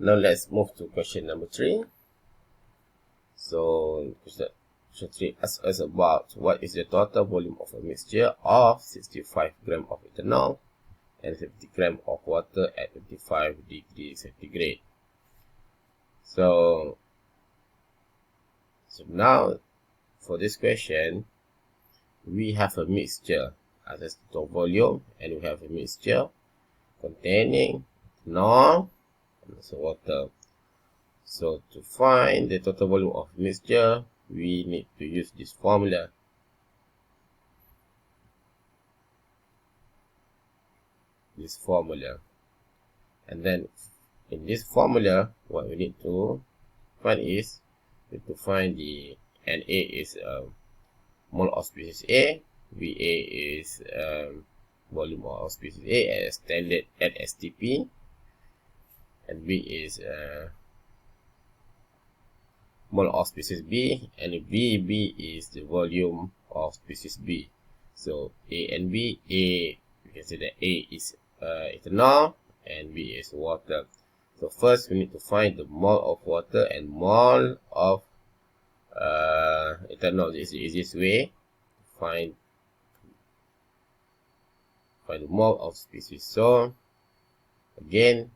Now let's move to question number 3. So question 3 asks us about what is the total volume of a mixture of 65 grams of ethanol and 50 grams of water at 25 degrees centigrade. So now for this question, we have a mixture as a total volume, and we have a mixture containing ethanol and also water. So to find the total volume of mixture, we need to use this formula. And then in this formula, what we need to find is the NA is mole of species A, VA is volume of species A as standard at STP, and V is mole of species B, and VB is the volume of species B. So A and B, A, you can say that A is ethanol and B is water. So first we need to find the mole of water and mole of ethanol. This is the easiest way to find the mole of species. So again,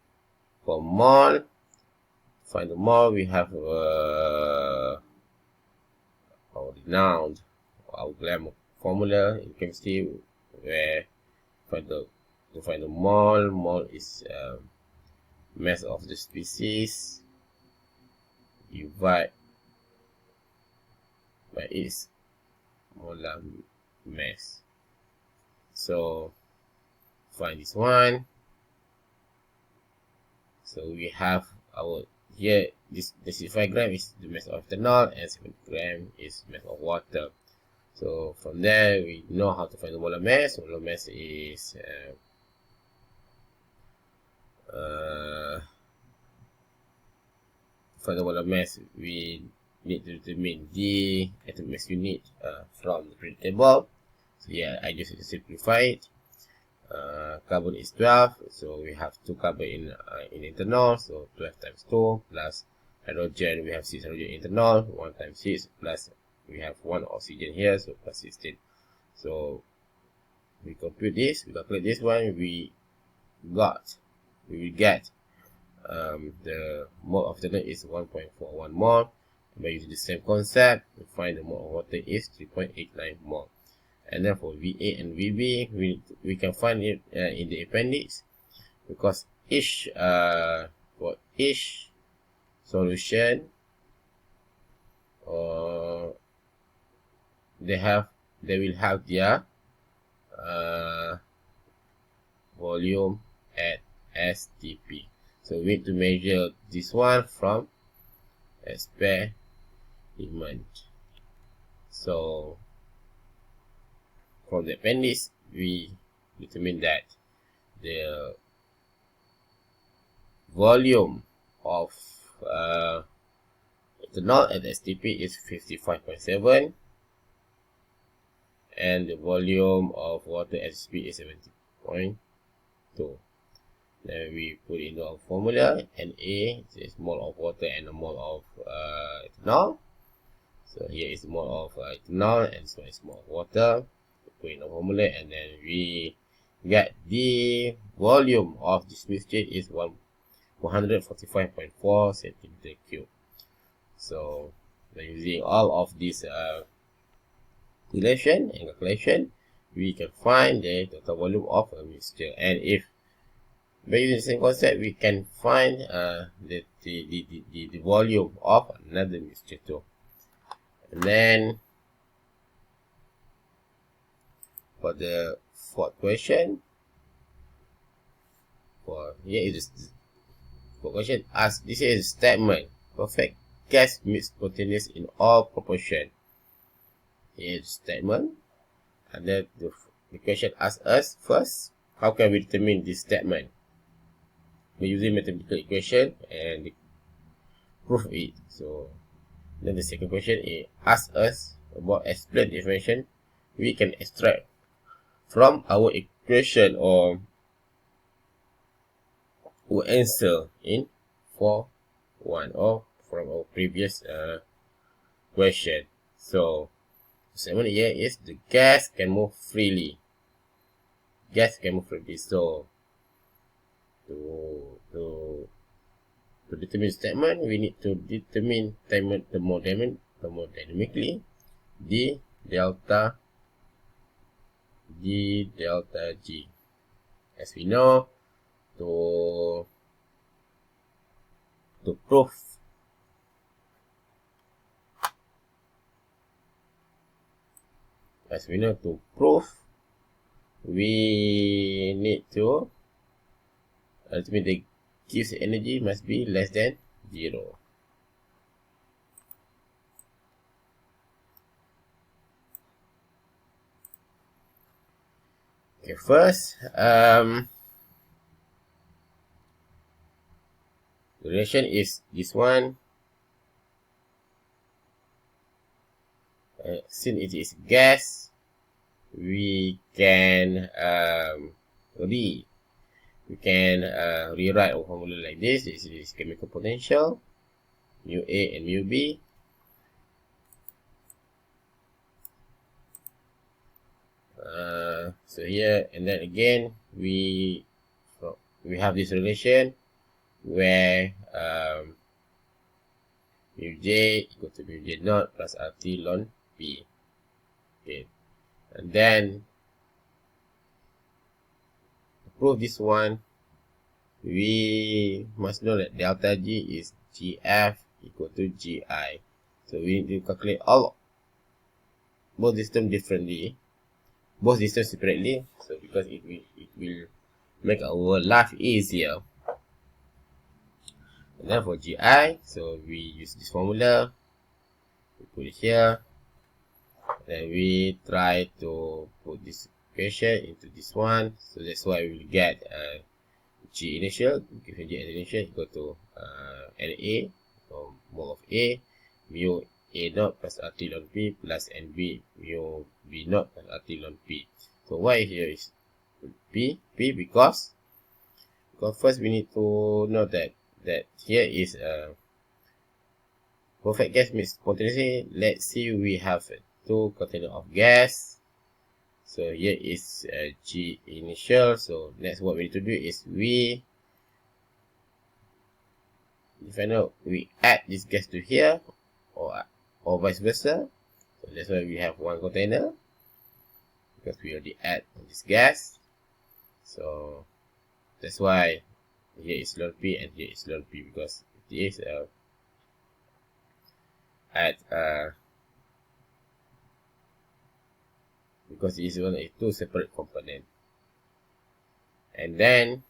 for mole, find the mole, we have our renowned, our glamour formula in chemistry, where to find the mole. Mole is mass of the species divided by its molar mass. So find this one. So we have our here, this 65 grams is the mass of ethanol and 70 grams is mass of water. So from there we know how to find the molar mass. Molar mass is for the molar mass, we need to determine the atomic mass unit from the periodic table. So yeah, I just simplify it. Carbon is 12, so we have 2 carbon in ethanol, so 12 times 2 plus hydrogen, we have 6 hydrogen in ethanol, 1 times 6 plus we have 1 oxygen here, so plus 16. So we compute this, we calculate this one, we will get the mole of ethanol is 1.41 mole. By using the same concept, we find the mole of water is 3.89 mole. And then for VA and VB, we can find it in the appendix, because for each solution they will have their volume at STP. So we need to measure this one from experiment. So from the appendix, we determine that the volume of ethanol at STP is 55.7, and the volume of water at STP is 70.2. Then we put in our formula, Na is mole of water and a mole of ethanol. So here is mole of ethanol and this one is mole of water. Put in the formula, and then we get the volume of this mixture is 145.4 centimeter cube. So by using all of this relation and calculation, we can find the total volume of a mixture. And if by using the same concept, we can find the volume of another mixture too. And then for the fourth question, this is a statement: perfect gas mix spontaneous in all proportion. Here is the statement, and then the question asks us first, how can we determine this statement? By using mathematical equation and prove it. So then the second question asks us about explain the information we can extract from our equation or answer in 441 or from our previous question. So statement here is the gas can move freely. Gas can move freely. So to determine statement, we need to determine thermodynamically d delta G. As we know, to prove we need to ultimately Q's energy must be less than 0. Okay, first, the relation is this one. Since it is gas, we can rewrite our formula like this. This is chemical potential, mu A and mu B. So here, and then again, we have this relation where mu J equal to mu J naught plus RT ln P. Okay, and then to prove this one, we must know that delta G is GF equal to GI. So we need to calculate both systems differently, both systems separately. So because it will make our life easier. And then for GI, so we use this formula, we put it here, then we try to put this equation into this one. So that's why we will get G initial, given G initial equal to NA, or mole of A, mu A naught plus RT ln P plus NB mu B naught plus RT ln P. So why here is P? Because first we need to know that here is a perfect gas mixed spontaneously. Let's see, we have 2 container of gas. So here is G initial. So next what we need to do is we add this gas to here, or vice versa. So that's why we have 1 container, because we already add this gas. So that's why here is ln P and here is ln P, because it is because it is one of 2 separate components. And then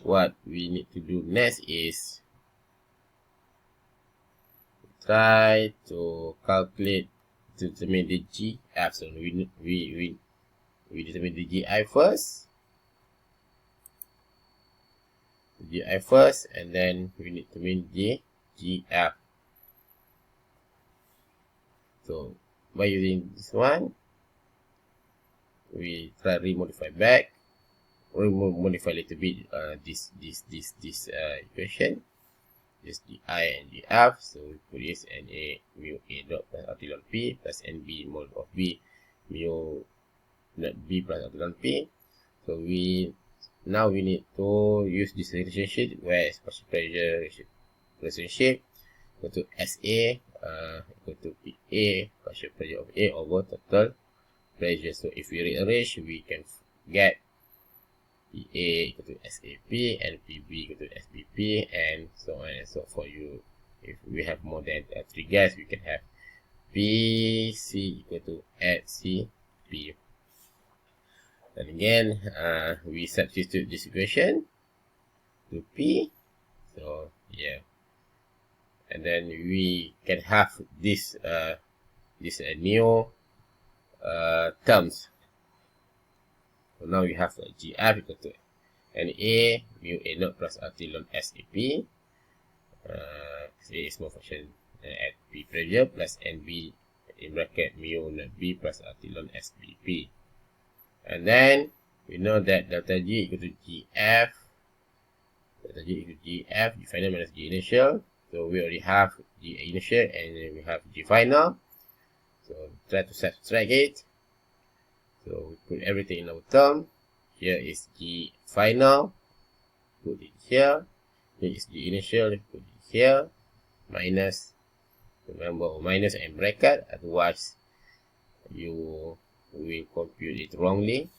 what we need to do next is try to calculate to determine the GF. So we determine the GI first. And then we need to mean the GF. So by using this one, we try remodify back, modify a little bit this equation, just the I and the F. So we put this NA mu A dot plus RT ln P plus NB mole of B mu not B plus RT ln P. So now we need to use this relationship where partial pressure relationship equal to SA equal to PA, partial pressure of A over total pressure. So if we rearrange, we can get PA equal to SAP and PB equal to SBP, and so on and so forth. If we have more than 3 gas, we can have PC equal to HCP. And again, we substitute this equation to P. So yeah, and then we can have this new terms. So now we have GF equal to NA mu A naught plus RT ln SAP. SA is small function at P pressure plus NB in bracket mu naught B plus RT ln SBP. And then we know that delta G equal to GF. delta G equals GF, G final minus G initial. So we already have G initial and then we have G final. So try to subtract it. So we put everything in our term. Here is G final, put it here. Here is G initial, put it here. Minus, remember minus and bracket, otherwise you will compute it wrongly.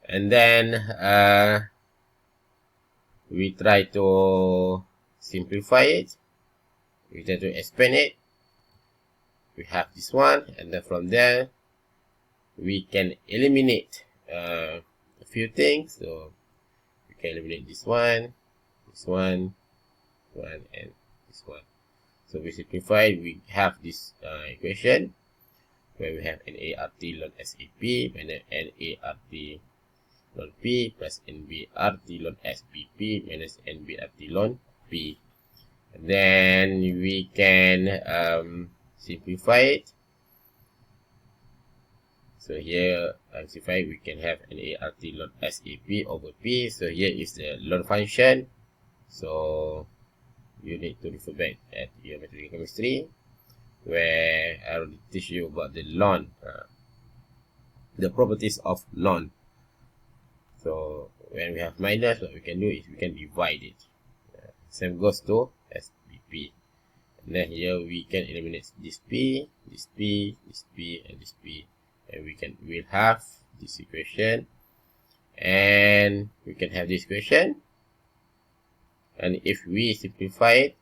And then we try to simplify it. We try to expand it. We have this one, and then from there we can eliminate a few things. So we can eliminate this one, and this one. So we simplify. We have this equation where we have NART ln SAP minus NART ln P plus NBRT ln SPP minus NBRT ln P. And then we can simplify it. So here, simplify, we can have NART ln SAP over P. So here is the ln function. So you need to refer back at your mathematical chemistry, where I will teach you about the ln, the properties of ln. So when we have minus, what we can do is we can divide it. Same goes to SPP. And then here we can eliminate this P, this P, this P, and this P. And we'll have this equation. And we can have this equation. And if we simplify it,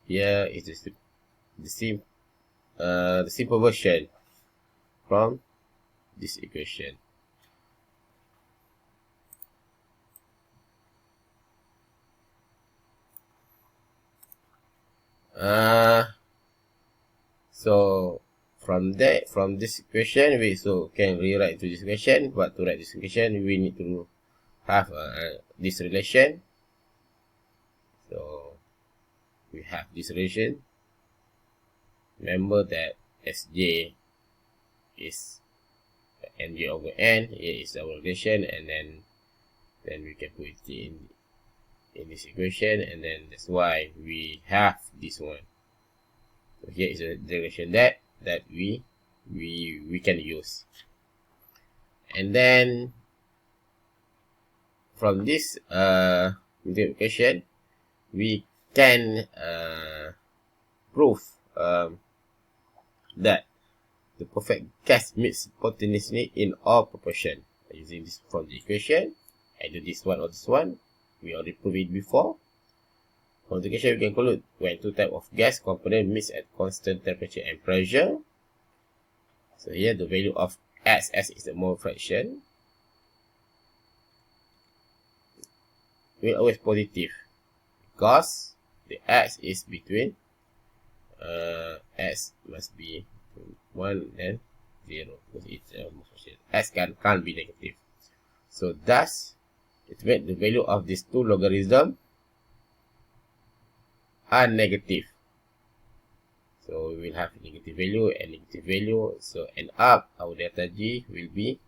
here is the simple version from this equation. So from this equation, we can rewrite to this equation. But to write this equation, we need to have this relation. So we have this relation. Remember that Sj is Nj over N. Here is our relation, and then we can put it in this equation, and then that's why we have this one. So here is a relation that we can use. And then from this equation, we can prove that the perfect gas meets spontaneously in all proportion using this from the equation, either this one or this one. We already proved it before. From the equation, we can conclude when two types of gas component meets at constant temperature and pressure. So here the value of S is the mole fraction, will always positive because the X is between S must be 1 and 0 because it's S can't be negative. So thus it means the value of these two logarithms are negative. So we will have negative value and negative value. So end up our delta G will be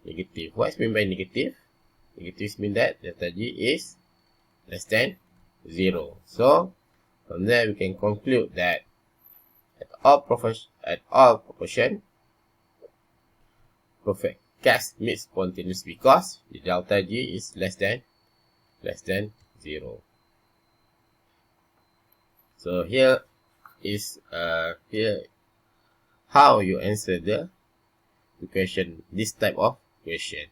negative. What is meant by negative? Negative means that delta G is less than 0. So from there we can conclude that at all proportion, perfect gas meets spontaneous because the delta G is less than 0. So here is how you answer the question, this type of question.